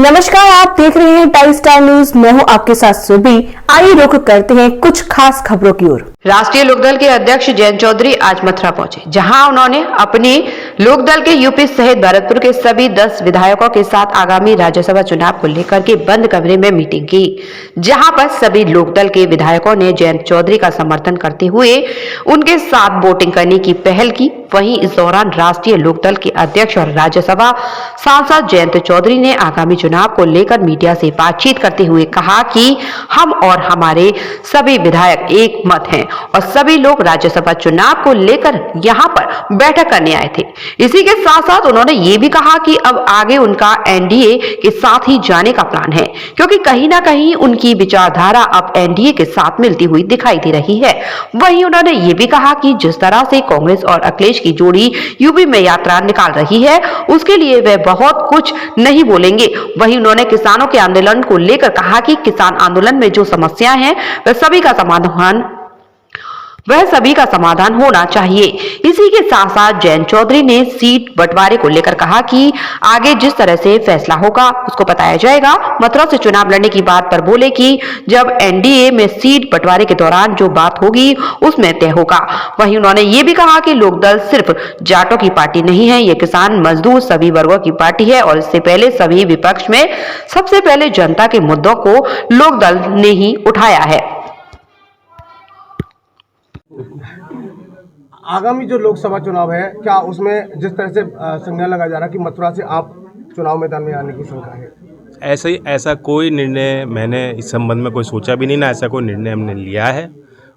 नमस्कार, आप देख रहे हैं टाइम स्टार न्यूज। मैं हूं आपके साथ सुबी। आइए रुख करते हैं कुछ खास खबरों की ओर। राष्ट्रीय लोकदल के अध्यक्ष जयंत चौधरी आज मथुरा पहुंचे, जहां उन्होंने अपने लोकदल के यूपी सहित भरतपुर के सभी 10 विधायकों के साथ आगामी राज्यसभा चुनाव को लेकर के बंद कमरे में मीटिंग की, जहां पर सभी लोकदल के विधायकों ने जयंत चौधरी का समर्थन करते हुए उनके साथ वोटिंग करने की पहल की। वहीं इस दौरान राष्ट्रीय लोकदल के अध्यक्ष और राज्यसभा सांसद जयंत चौधरी ने आगामी चुनाव को लेकर मीडिया से बातचीत करते हुए कहा कि हम और हमारे सभी विधायक एक मत हैं और सभी लोग राज्यसभा चुनाव को लेकर यहां पर बैठक करने आए थे। इसी के साथ साथ उन्होंने ये भी कहा कि अब आगे उनका एनडीए के साथ ही जाने का प्लान है, क्योंकि कहीं ना कहीं उनकी विचारधारा अब एनडीए के साथ मिलती हुई दिखाई दे रही है। वहीं उन्होंने ये भी कहा कि जिस तरह से कांग्रेस और अखिलेश की जोड़ी यूपी में यात्रा निकाल रही है, उसके लिए वे बहुत कुछ नहीं बोलेंगे। वहीं उन्होंने किसानों के आंदोलन को लेकर कहा कि किसान आंदोलन में जो समस्याएं हैं वह सभी का समाधान होना चाहिए। इसी के साथ साथ जयंत चौधरी ने सीट बंटवारे को लेकर कहा कि आगे जिस तरह से फैसला होगा उसको बताया जाएगा। मथुरा से चुनाव लड़ने की बात पर बोले कि जब एनडीए में सीट बंटवारे के दौरान जो बात होगी उसमें तय होगा। वहीं उन्होंने ये भी कहा कि लोकदल सिर्फ जाटों की पार्टी नहीं है, ये किसान मजदूर सभी वर्गों की पार्टी है और इससे पहले सभी विपक्ष में सबसे पहले जनता के मुद्दों को लोकदल ने ही उठाया है। आगामी जो लोकसभा चुनाव है, क्या उसमें जिस तरह से संज्ञान लगाया जा रहा है कि मथुरा से आप चुनाव मैदान में आने की शंका है? ऐसा कोई निर्णय मैंने इस संबंध में कोई सोचा भी नहीं, ना ऐसा कोई निर्णय हमने लिया है।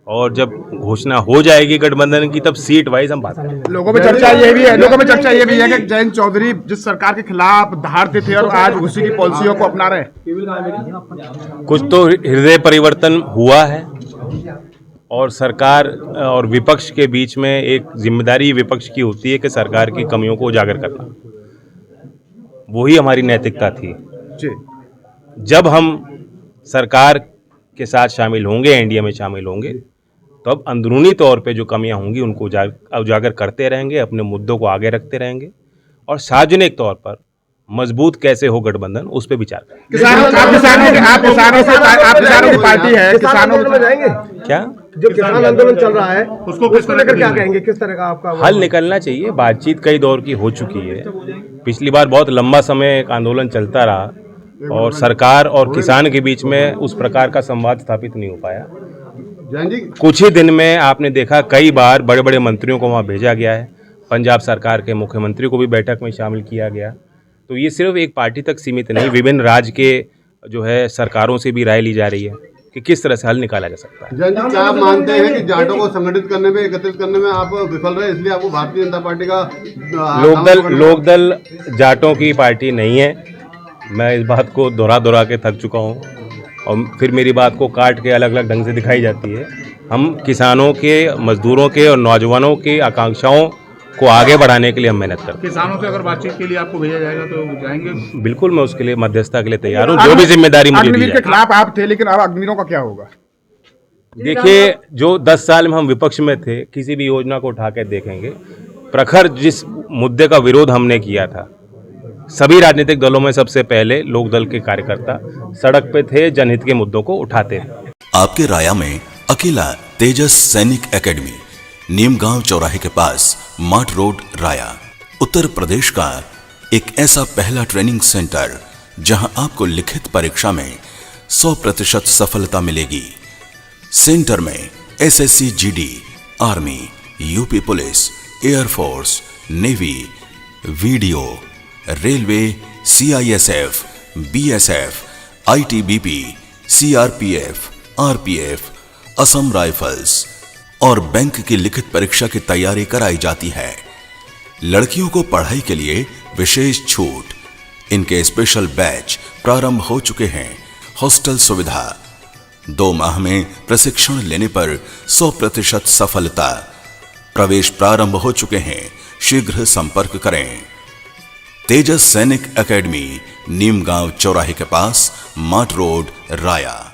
और जब घोषणा हो जाएगी गठबंधन की तब सीट वाइज हम बात करेंगे। लोगों में चर्चा ये भी है कि जयंत चौधरी जिस सरकार के खिलाफ धारते थे और आज उसी की पॉलिसियों को अपना रहे हैं। कुछ तो हृदय परिवर्तन हुआ है और सरकार और विपक्ष के बीच में एक जिम्मेदारी विपक्ष की होती है कि सरकार की कमियों को उजागर करना। वही हमारी नैतिकता थी। जब हम सरकार के साथ शामिल होंगे, एनडीए में शामिल होंगे, तो अब अंदरूनी तौर पे जो कमियां होंगी उनको उजागर करते रहेंगे, अपने मुद्दों को आगे रखते रहेंगे और सार्वजनिक तौर पर मजबूत कैसे हो गठबंधन उस पे विचार करेंगे। किसानों की पार्टी है, किसानों में जाएंगे क्या जो किसान आंदोलन चल रहा है उसको लेकर क्या कहेंगे? किस तरह का आपका हल निकलना चाहिए? बातचीत कई दौर की हो चुकी है। पिछली बार बहुत लंबा समय एक आंदोलन चलता रहा और सरकार और किसान के बीच में उस प्रकार का संवाद स्थापित नहीं हो पाया। कुछ ही दिन में आपने देखा कई बार बड़े बड़े मंत्रियों को वहाँ भेजा गया है, पंजाब सरकार के मुख्यमंत्री को भी बैठक में शामिल किया गया। तो ये सिर्फ एक पार्टी तक सीमित नहीं, विभिन्न राज्य के जो है सरकारों से भी राय ली जा रही है कि किस तरह से हल निकाला जा सकता है। जयंत जी, क्या आप मानते हैं कि जाटों को संगठित करने में, एकत्रित करने में आप विफल रहे, इसलिए आपको भारतीय जनता पार्टी का लोकदल जाटों की पार्टी नहीं है। मैं इस बात को दोहरा के थक चुका हूँ और फिर मेरी बात को काट के अलग अलग ढंग से दिखाई जाती है। हम किसानों के, मजदूरों के और नौजवानों की आकांक्षाओं को आगे बढ़ाने के लिए हम मेहनत करते हैं। किसानों से अगर बातचीत के लिए आपको भेजा जाएगा तो जाएंगे? बिल्कुल, मैं उसके लिए मध्यस्थता के लिए तैयार हूँ। जो भी जिम्मेदारी मुझे दी जाए। के खिलाफ आप थे, लेकिन अब अग्निवीरों का क्या होगा? देखिए, जो 10 साल में हम विपक्ष में थे, किसी भी योजना को उठा के देखेंगे। प्रखर जिस मुद्दे का विरोध हमने किया था, सभी राजनीतिक दलों में सबसे पहले लोकदल के कार्यकर्ता सड़क पे थे, जनहित के मुद्दों को उठाते थे। आपके राया में अकेला तेजस सैनिक एकेडमी, नीमगांव चौराहे के पास माट रोड, राया। उत्तर प्रदेश का एक ऐसा पहला ट्रेनिंग सेंटर जहां आपको लिखित परीक्षा में 100% सफलता मिलेगी। सेंटर में SSC, GD, army, UP police, air force, navy, video, railway, CISF, BSF, ITBP, CRPF, RPF, Assam rifles और बैंक की लिखित परीक्षा की तैयारी कराई जाती है। लड़कियों को पढ़ाई के लिए विशेष छूट। इनके स्पेशल बैच प्रारंभ हो चुके हैं। हॉस्टल सुविधा, 2 माह में प्रशिक्षण लेने पर 100% सफलता। प्रवेश प्रारंभ हो चुके हैं, शीघ्र संपर्क करें। तेजस सैनिक एकेडमी, नीमगांव चौराहे के पास, माट रोड, राया।